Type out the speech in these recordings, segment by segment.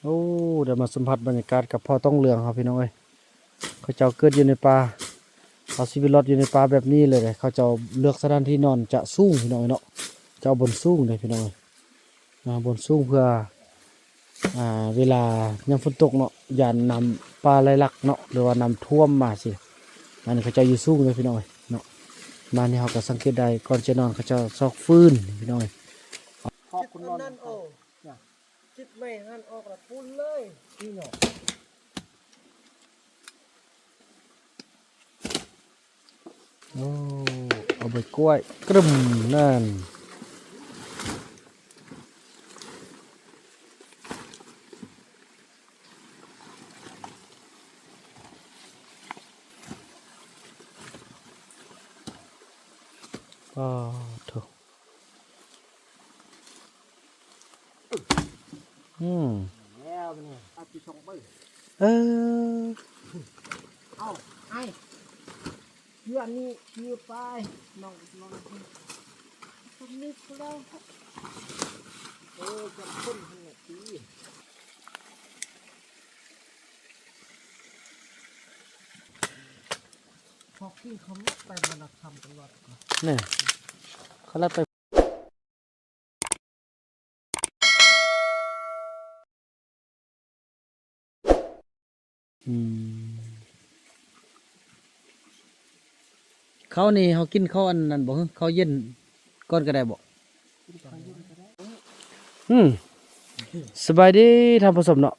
โอ้เดี๋ยวมาสัมผัสบรรยากาศกับพ่อต้องเหลืองครับพี่น้องเอ้ยเขาเจ้าเกิดอยู่ในป่าเอาชีวิตรอดอยู่ในป่าแบบนี้เลยเขาเจ้าเลือกสถานที่นอนจะสูงพี่น้องเอ้ยเนาะเจ้าบนสูงเลยพี่น้องเอ้ยบนสูงเพื่อเวลายามฝนตกเนาะอย่านำปลาไหลหลักเนาะหรือว่านำท่วมมาสิอันนี้เขาเจ้าอยู่สูงเลยพี่น้องเอ้ยเนาะมานี่เขาก็สังเกตได้ก่อนจะนอนเขาเจ้าซอกฟืนพี่น้องเอ้ยพอคุณนอน จิตไม่หันออกละพุ่นเลยนี่เนาะ โอ้เอาใบกล้วยกรึมนั่นก็ถูกแล้วเนี่ยเอาไปส่งไปเออเอาไอ้เพื่อนนี่ชื่อไปน้องทำนี่แล้วจะพ่นขนาดนี้พอกินเขาไม่ไปมันทำตลอดเนี่ยเขาลัดไปเขานี่เขากินข้าวอันนั้นบอกเขาเย็นก้อนก็ได้บอกสบายดีท่านผู้ชมเนาะ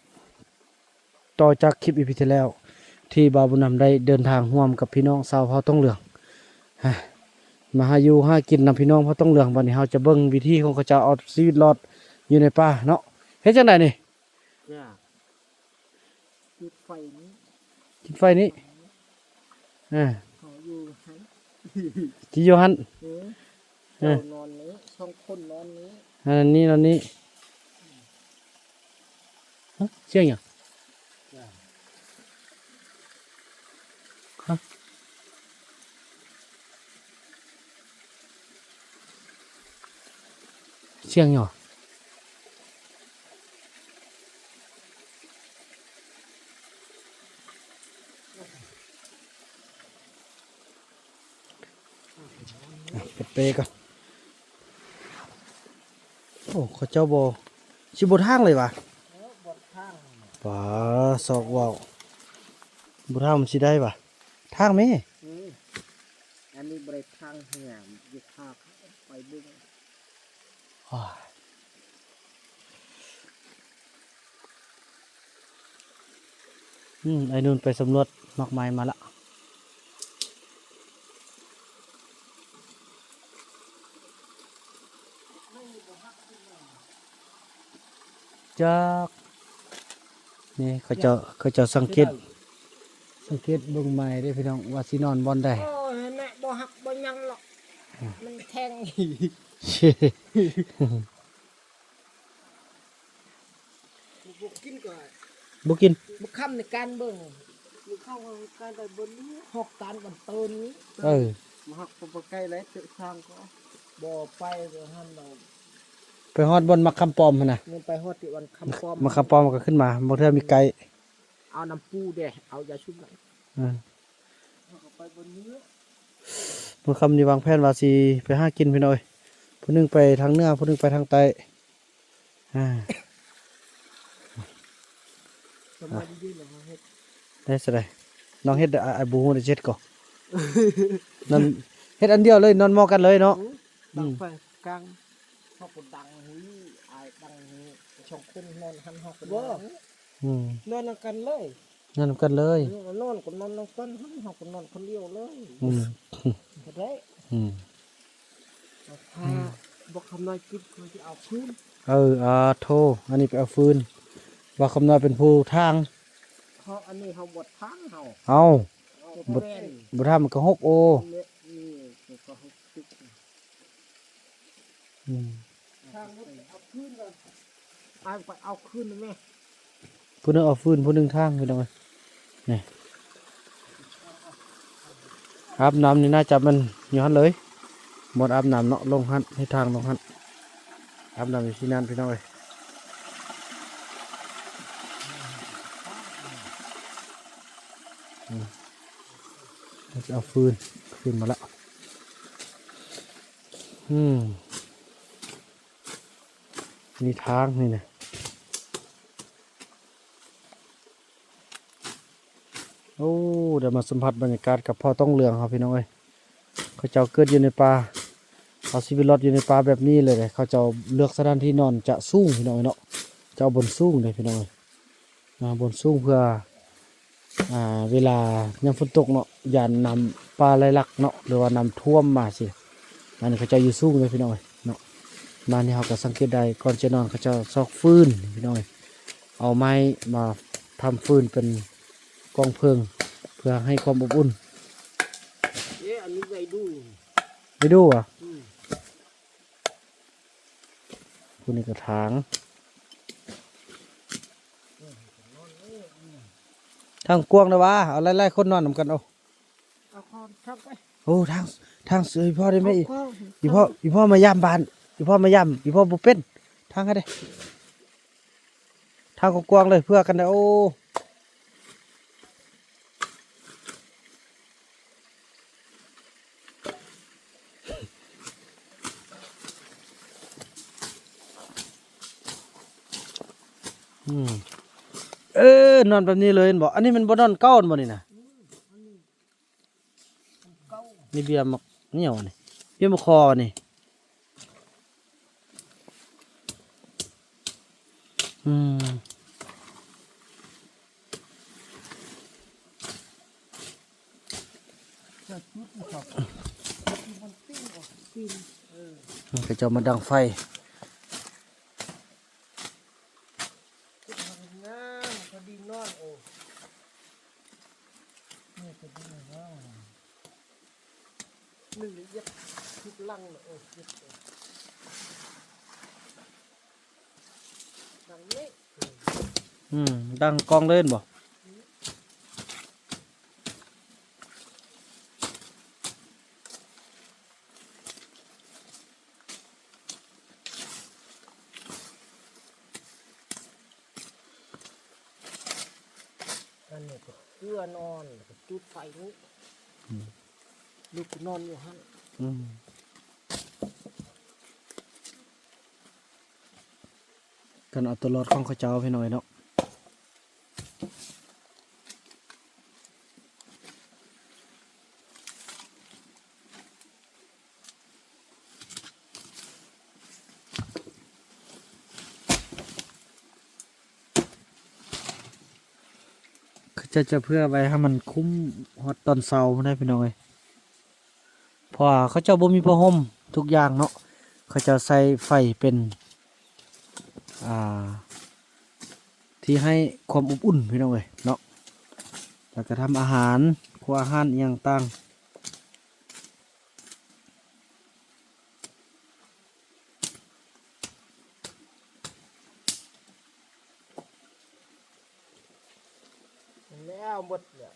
ต่อจากคลิปอีพีที่แล้วที่บาวบุญนำได้เดินทางร่วมกับพี่น้องชาวเผ่าต้องเหลืองมาหาอยู่หากินนำพี่น้องเผ่าต้องเหลืองวันนี้เราจะเบิ่งวิธีของเขาจะเอาชีวิตรอดอยู่ในป่าเนาะเฮ็ดจังไดนี่จุดไฟนี้จุดไฟนี้เขาอยู่หันจิโยฮันนอนนี้ช่องคนนอนนี้อันนี้นอนนี้เสียงอย่างเสียงอย่างเปรย์ก่อนโอ้เขาเจ้าโบชิบทางเลยวะป่าสอกว่าวบทางมันชิได้ปะทางไหมอันนี้บริทางเหี่ยยึดภาพไปบึ้งไอ้นู่นไปสำรวจมากมายมาละจากนี่เขาจะสังเกตเบิ่งไม้ได้พี่น้องว่าสินอนบอนได้โอ้ยแม่บ่หักบ่ยังหรอกมันแทงบุกกินก่อนบุกินบุกคำในการเบิ่งบุกเข้าการได้บนนี้หอกตานบันเตินนี้มาหักปะไก่แล้วเจอทางก็บ่ไปเดี๋ยวหันเราไปฮอดบนมักคำปอมนะไปฮอดที่วันคำปอมมักคำปอมก็ขึ้นมาบ่เทื่อมีไก่เอาน้ำปูเด้เอายาชุบหน่อยไปบนนี้เมื่อคำนี้วางแผนว่าสิไปหากินพี่น้อยผู้นึงไปทางเหนือผู้นึงไปทางใต้ได้สิได้น้องเฮ็ดไอ้บูฮูได้เช็ดก่อนนั่นเฮ็ดอันเดียวเลยนอนมอกันเลยเนาะดังไฟกลางเขากดดังหุยไอ้ดังช่องขึ้นนอนหันหอกว่านอนกันเลยนอนกันเลยนอนคนนอนกันหันหอกคนนอนคนเดียวเลยได้บอกคำน้อยคิดเขาจะเอาฟืนโทอันนี้ไปเอาฟืนว่าคำน้อยเป็นผู้ทางเขาอันนี้เขาบดทางเขาเอาบดทางมันก็6 โอทางเอาคืนก่อนเอาคืนไหมผู้นึงเอาฟืนผู้นึงทางไปตรงไหนนี่อาบน้ำนี่น่าจะมันย้อนเลยหมดอาบน้ำเนาะลงหันให้ทางลงหันอาบน้ำอยู่ที่นั่นพี่น้องเลย จะเอาฟืนมาแล้วมีทางนี่นะโอ้เดี๋ยวมาสัมผัสบรรยากาศกับพ่อต้องเหลืองครับพี่น้องเอ้ยเขาเจ้าเกิดอยู่ในป่าเอาชีวิตรอดอยู่ในป่าแบบนี้เลยเขาเจ้าเลือกสถานที่นอนจะสูงพี่น้องเอ้ยเนาะเจ้าบนสูงเลยพี่น้องเอ้ยมาบนสูงเพื่อเวลายามฝนตกเนาะอย่านำปลาไหลหลักเนาะหรือว่านำท่วมมาสิอันนี้เขาเจ้าอยู่สูงเลยพี่น้องเอ้ยเนาะมานี่เขาก็สังเกตได้ก่อนจะนอนเขาเจ้าซอกฟืนพี่น้องเอ้ยเอาไม้มาทำฟืนเป็นกองเพลิงเพื่อให้ความอบอุ่น อันนี้ไปดู ไปดูอ่ะคุณนี่กระถางทางกวางนะวะเอาไล่ๆคนนอนนำกันเอา เอาข้าวทักไป โอ้ทางเสือพ่อได้ไหมอี ข้าว พ่อมาย่ำบานอีพ่อมาย่ำอีพ่อบุเป็นทางให้ได้ทางกวางเลยเพื่อกันได้โอ้นอนแบบนี้เลยบอกอันนี้มันบ่นอนเก้าบ่นี่นะนี่เบียร์มักเหนียวนี่เบียร์มักคอนี่ก็จะมาดังไฟงามพอดีนอนโอ้นี่พอดีนะหนึ่งยัดทุกลังเลยโอ้ยัดดังนี้ดังกองเล่นบ่อันนี้ก็เกลือนอนจุดไฟนี้ลูกนอนอยู่ฮั่นกันเอาตัวรอดของข้าเจ้าพี่หน่อยเนาะจะเพื่อไว้ให้มันคุ้มฮอตตอนเช้าได้พี่น้องเอ้ยเพราะเขาเจ้าบ่มีผ้าห่มทุกอย่างเนาะเขาจะใส่ไฟเป็นที่ให้ความอบอุ่นพี่น้องเอ้ยเนาะแล้วก็ทำอาหารครัวอาหารอหย่างต่างแล้วหมดเนี่ย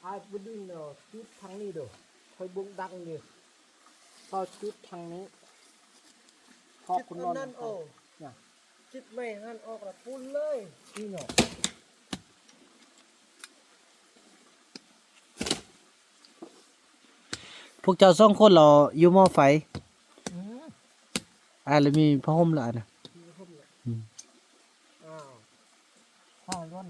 ไอ้บุดินเนาะจุดทางนี้เด้อคอยบุงดังนี่ต่อจุดทางนี้พอคุณนอนนั่นโอ้จิตไม่หันออกละพุ่นเลยนี่เนาะพวกเจ้าสองคนเราอยู่หม้อไฟแล้วมีผ้าห่มละนะข้าวร้อน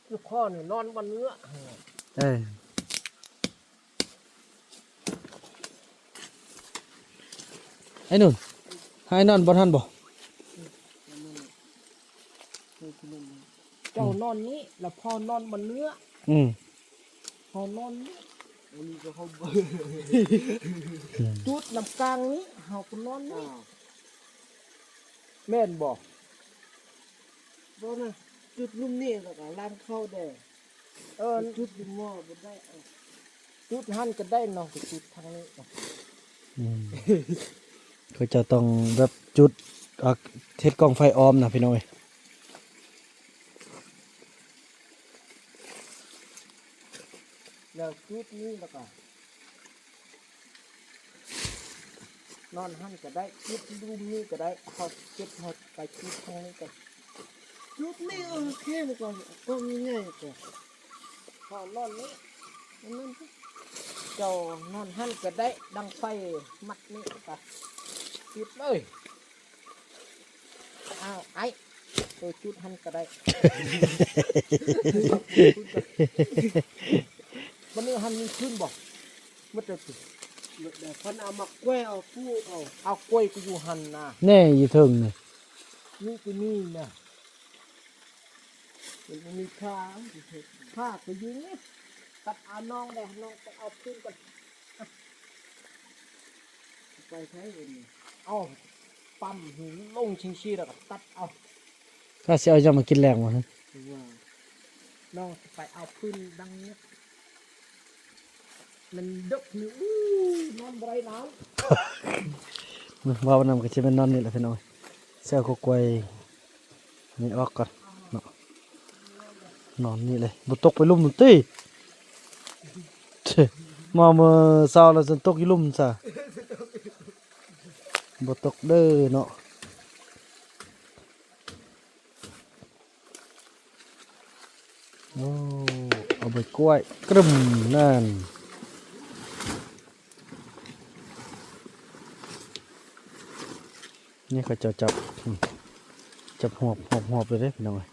ลูกข้อเนี่ยนอนบนเนื้อไอ้นุ่นให้นอนบนท่านบ่เจ้านอนนี้แล้วพ่อนอนบนเนื้อพ่อนอนนี้อันนี้ก็เขาจุดลำกลางนี้เฮาก็นอนนี่แม่นบอกบ่นะจุดลุ่มนี่แล้วก็ล้างเข้าได้จุดลุ่มหม้อบ่ได้จุดหั่นก็ได้เนาะจุดทางนี้เขาจะต้องแบบจุดเทศกองไฟออมนะพี่น้อยแล้วจุดนี้แล้วก็ นอนหันก็ได้จุดรูมนี่ก็ได้เขาเก็บหอดไปจุดทางนี้ก็จุดนี่แค่นี้ก่อนก็ง่ายๆก่อนพอนอนนี้นั่นเจ้านอนหันก็ได้ดังไฟมัดนี่ก็จุดเลยอ้าวไอ้ตัวจุดหันก็ได้ วันนี้หันมีขึ้นบอกมันจะติดแต่คนเอามาแกล้เอาคู่เอากล้วยกูอยู่หันนะ แน่อยู่เทิงนี่ นี่กูนี่นะมันมีขาขาไปยิงนี่ตัดเอาน้องเลยน้องไปเอาขึ้นกันไปใช้เองเอาปั๊มหินลงชิงชีแล้วก็ตัดเอา ถ้าสิเอาจะมากินแรงวะฮะ ว่าน้องไปเอาขึ้นดังเนี้ยมันดึกนี่อู้นอนไรหนาว ว่าวันนั้นก็สิเป็นนอนนี่แหละพี่น้องเสื้อก็กวยนี่ออกก่อนเนาะนอนนี่เลยบ่ตกไปลุ่มนู่นติมาเมื่อเช้าแล้วจนตกอยู่ลุ่มซะบ่ตกเด้อเนาะโอ้เอาใบกล้วยกรึมนั่นนี่เขาจะจับจับหอบเลยเด้พี่น้องเอ้ย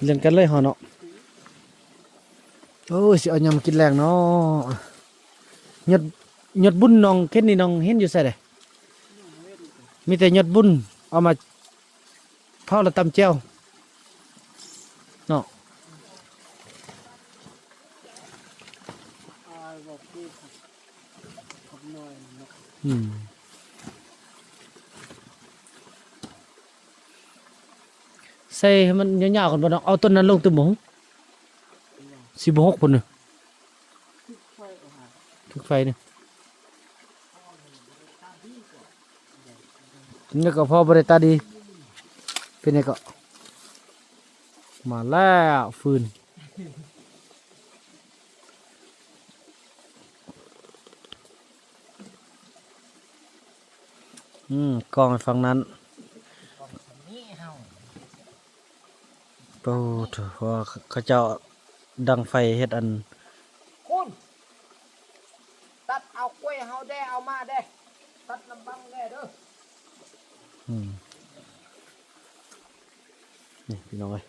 เล่นกันเลยเหรอเนาะโอ้ยสิเอายำกินแรงเนาะหยดบุญน้องเข็นนี่น้องเห็นอยู่ใส่เด้มีแต่หยดบุญเอามาเผาแล้วตำแจ่วเนาะ บอกพี่ขับหน่อยเนาะ อืมใส่ให้มันยาวๆกันบ่เนาะเอาต้นนั้นลงตึมบ่ฮุสิบ่ฮกพุ่นน่ะ ไฟเอาหา ทุกไฟนี่นี่ก็พอบ่ได้ตาดีเป็นไงก็มาแล้วฟืนกองฝั่งนั้น นี่เฮา โอ้โถเพราะว่าเขาเจ้าดังไฟเฮ็ดอัน คุณตัดเอากล้วยเฮาได้เอามาได้ตัดลำบังได้เด้อ นี่พี่น้องเอ้ย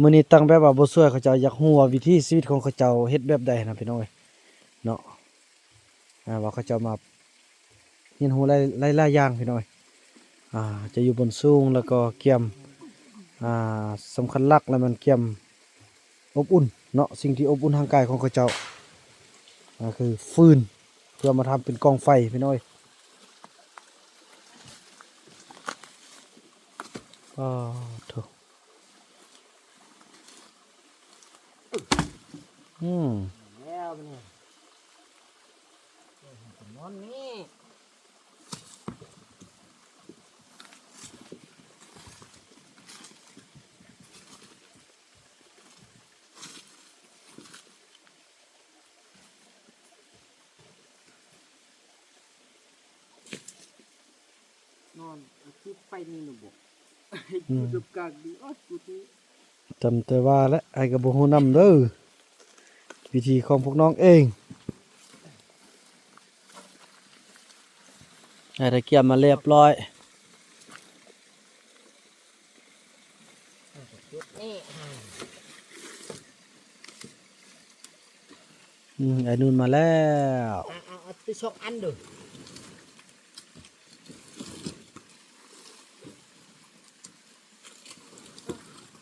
มื้อนี้ตั้งแบบว่าบ่ช่วยเขาเจ้าอยากฮู้ว่าวิถีชีวิตของเขาเจ้าเฮ็ดแบบใดนะพี่น้องเอ้ยเนาะว่าเขาเจ้ามาเรียนรู้หลายอย่างพี่น้องเอ้ยจะอยู่บนสูงแล้วก็เกี่ยมสำคัญหลักแล้วมันเกี่ยมอบอุ่นเนาะสิ่งที่อบอุ่นทางกายของเขาเจ้าคือฟืนเพื่อมาทำเป็นกองไฟพี่น้องเอ้ยโถแล้วมันนี่นอนนี่นอนจุดไฟนี่หนูบอกจุดกลางดีจุดนี้ จำแต่ว่าและไอ้กระบอกหูนำเด้อวิธีของพวกน้องเองไอ้ตะเกียบมาเรียบร้อย จุดนี่ ไอ้นุ่นมาแล้ว เอาไปสองอันเด้อ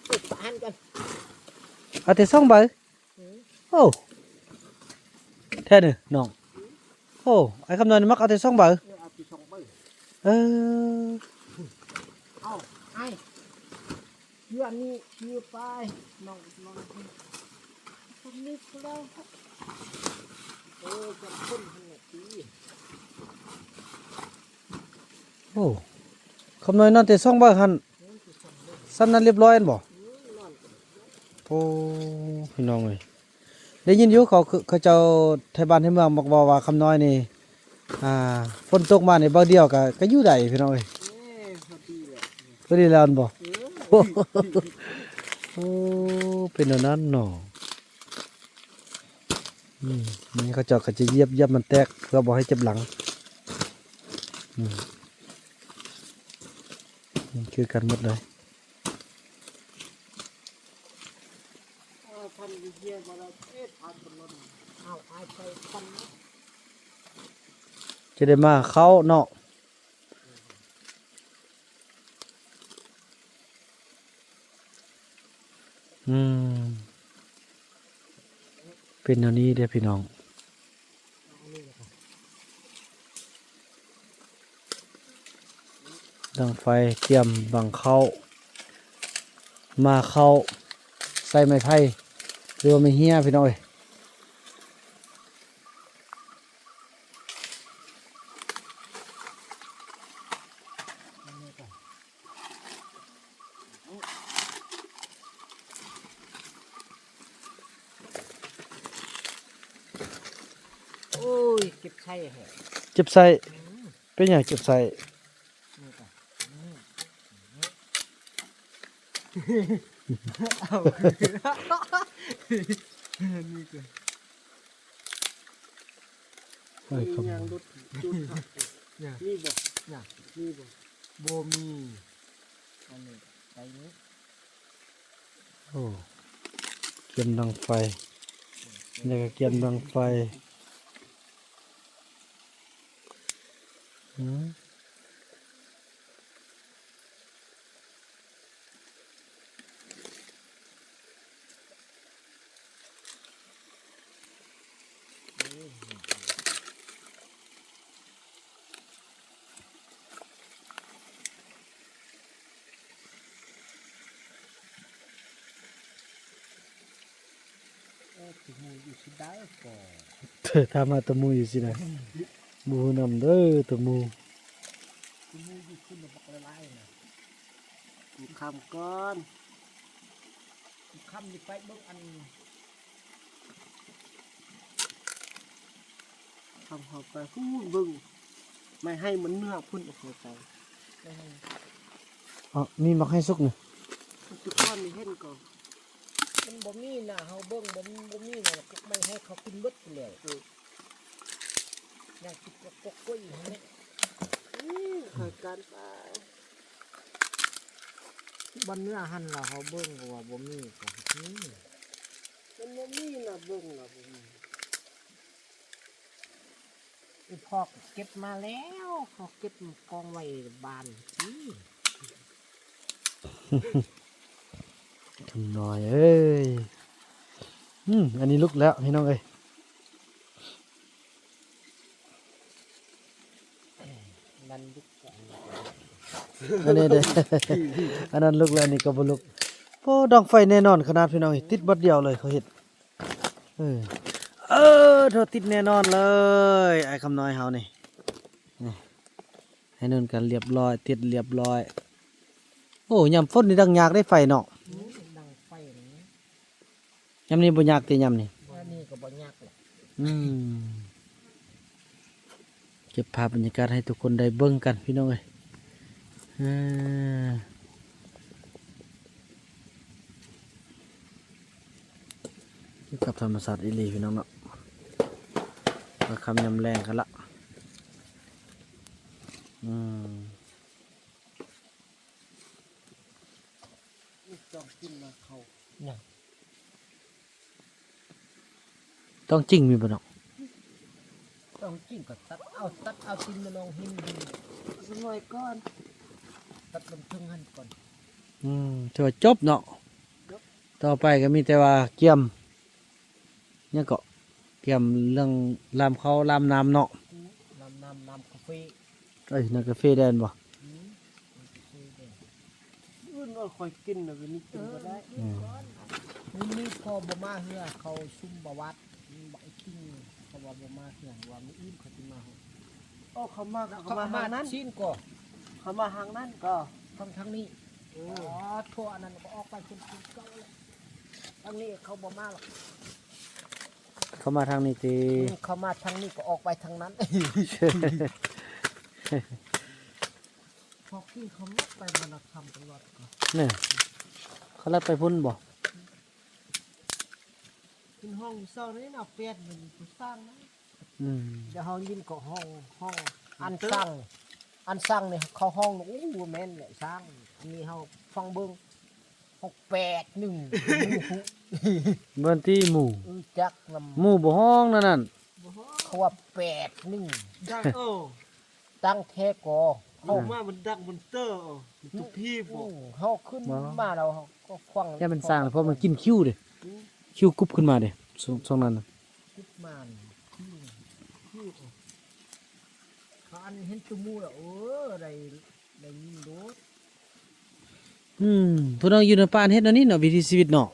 ติดอันกัน เอาแต่2 ใบโอ้แท้นี่น้องโอ้ไอ้คำนวณมักเอาแต่2 ใบเอาไปสองใบเออ เอ้าไอ้เยื่อนี่เยื่อไปน้องคนนี้ก็ได้ครับจะพ่นขนาดนี้ โอ้คำน้อยนอนแต่ซ่องบ้านหันซ้ำนั้นเรียบร้อยอันบ่โอ้พี่น้องเอ้ยได้ยินอยู่เขาเจ้าไทยบ้านไทยเมืองบอกว่าคำน้อยนี่ฝนตกมาในบางเดียวก็อยู่ได้พี่น้องเอ้ยพอดีแล้วอันบ่โอ้โอ้เป็นอันนั้นเนาะนี่เขาเจ้าก็จะเหยียบมันแตกเพื่อบ่ให้เจ็บหลังคือกันหมดเลยพันเยี่ยมาแล้วพันตลอดเอาไอ้ไปพัน จะได้มาเข้าเนาะเป็นแนวนี้เด้อพี่น้องดังไฟเตรียมบังเข้ามาเข้าใส่ไม้ไผ่หรือว่าไม้เหี้ยพี่น้องเอ้ยโอ้ยเก็บไข่เหรอ เจ็บใส่เป็นอย่างเจ็บใส่เอานี่ก็ เฮ้ยครับ ยังรถจุดนี่บ่นี่บ่โบมีอันนี้ไปนี้ โอ้เกียมดังไฟนี่ก็เกียมดังไฟถึงมืออยู่สิได้ก่อน เธอทำมาตะมูอยู่สินะมูนำเด้อตะมู ถึงมืออยู่ขึ้นมาบักละลายนะกูคำก่อนกูคำนี่ไปเบิ่งอันคำเขาไปพูดเบิ่งไม่ให้มันเนื้อพุ่นออกไปมีมักให้สุกนี่ ทุกคนมีเห็นก่อนมันบ่มีนะเฮาเบิ่งบ่มีนะไม่ให้เขากินเบิดเลยอยากกินกกกล้วยอย่างนี้หาการไปบนเนื้อหั่นล่ะเฮาเบิ่งว่าบ่มีก็มันบ่มีนะเบิ่งล่ะบ่มีอีพ่อเก็บมาแล้วเขาเก็บกองไว้บ้านนี่ ทำน้อยเอ้ยอันนี้ลุกแล้วพี่น้องเอ้ยมันลุกก่อน อันนี้เด้อ อันนั้นลุกแล้วอันนี้ก็บ่ลุกโอ้ดองไฟแน่นอนขนาดพี่น้องเอ้ยติดบัดเดียวเลยเขาเฮ็ดเธอติดแน่นอนเลยไอ้คำน้อยเฮานี่ให้นั่นกันเรียบร้อยติดเรียบร้อยโอ้ยามฝนนี่ดังยากได้ไฟเนาะ ดังไฟนี่ ยามนี้บ่ยากแต่ยามนี้ ว่านี่ก็บ่ยากหรอก เก็บภาพบรรยากาศให้ทุกคนได้เบิ่งกันพี่น้องเอ้ยอยู่กับธรรมศาสตร์อีหลีพี่น้องเนาะมาคำยำแรงกันละต้องกินมาเขา ต้องจริงมีบ่เนาะ ต้องกินก็ตัดเอากินมาลองหินดีสมัยก่อนตัดลงทึงหันก่อน ถือว่าจบเนาะต่อไปก็มีแต่ว่าเกี่ยมเนี่ยก็เกี่ยมเรื่องลามเขาลามน้ำเนาะ น้ำกาแฟ นั่นกาแฟแดนบ่ คืนก็ค่อยกินน่ะวันนี้กินบ่ได้ นี่พอบ่มาเฮือเขาซุ่มประวัติบ่ไอ้กิ้งเขาว่าบ่มาเฮือว่ามีอื่นเขาสิมา โอ้เขามา เขามานั้นชิ้นก็ เขามาทางนั้นก็ ทางนี้อ๋อทั่วอันนั้นก็ออกไปจนถึงเก่าเลยทางนี้เขาบ่มาหรอก เขามาทางนี้ติ เขามาทางนี้ก็ออกไปทางนั้นพอกี้เขาไม่ไปมันทำตลอดก็ เนี่ยเขาลัดไปพุ่นบ่ กินห้องเศร้านี่น่ะเปียดมันผู้สร้างนะ อืม เดี๋ยวเฮายินก็ห้องอันสั่งนี่เขาห้องโอ้แม่นแหละสร้างอันนี้เฮาฟังเบิ่ง681 เบิ่นที่หมู่ จักน หมู่บ่ห้องนั่นนั่น บ่ฮอ ำเขาว่า81 ดังตั้งแท้กอ เอามามันดังมันเตอร์ทุกพี่บ่ เฮาขึ้นมาแล้วเฮาก็ฟัง อย่ามันสร้างเพราะมันกินคิ้วเด้คิ้วกุบขึ้นมาเด้ช่วงนั้นน่ะ คิดมาคิ้วเขาอันเห็นตุมูแล้วได้ยินโดด พวกเราอยู่ในป่านเฮ็ดแนวนี้เนาะวิถีชีวิตเนาะ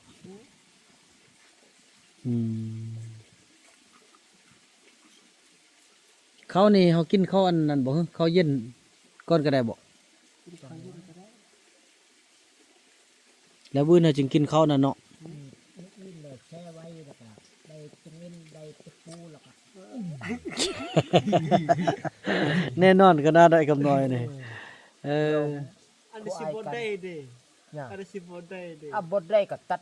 เขานี่เขากินข้าวอันนั้นบ่ฮึข้าวเย็นก่อนก็ได้บ่แล้วมื้อน่ะจึงกินข้าวนั่นเนาะ นี่เลยแช่ไว้แล้วก็ได้ตะเงินได้ตะปูแล้วก็ แน่นอนก็น่าได้กำน้อยนี่เออ อันนี้สิบ่ได้เด้ เนี่ย อันนี้สิบ่ได้เด้ บดได้ก็ตัด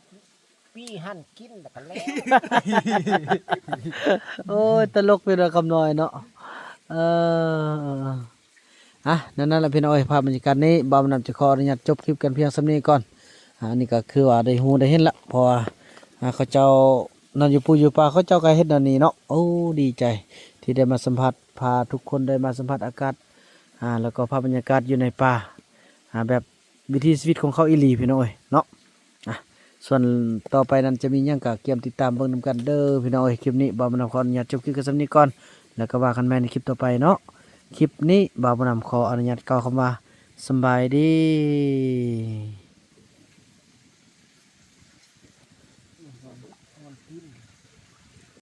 ปี้หั่นกินแล้วก็แล้ว โอ้ยตลกไปเลยคำน้อยเนาะเออนั่นแหละพี่น้อยภาพบรรยากาศนี้บ่าวนำจะขออนุญาตจบคลิปกันเพียงสำนี้ก่อนอันนี้ก็คือว่าได้ฮู้ได้เห็นละเพราะว่าเขาเจ้านั่นอยู่ปู่อยู่ป่าเขาเจ้าก็เฮ็ดนั่นนี่เนาะโอ้ดีใจที่ได้มาสัมผัสพาทุกคนได้มาสัมผัสอากาศแล้วก็ภาพบรรยากาศอยู่ในป่าแบบวิถีชีวิตของเขาอีหลีพี่น้อยเนาะส่วนต่อไปนั้นจะมีหยังก็เกี่ยมติดตามเบิ่งนำกันเด้อพี่น้อยคลิปนี้บ่าวนำขออนุญาตจบคลิปกันสำนี้ก่อนแล้วก็ว่ากันใหม่ในคลิปต่อไปเนาะคลิปนี้บ่าวนำขออนุญาตกล่าวคำว่าสำบายดี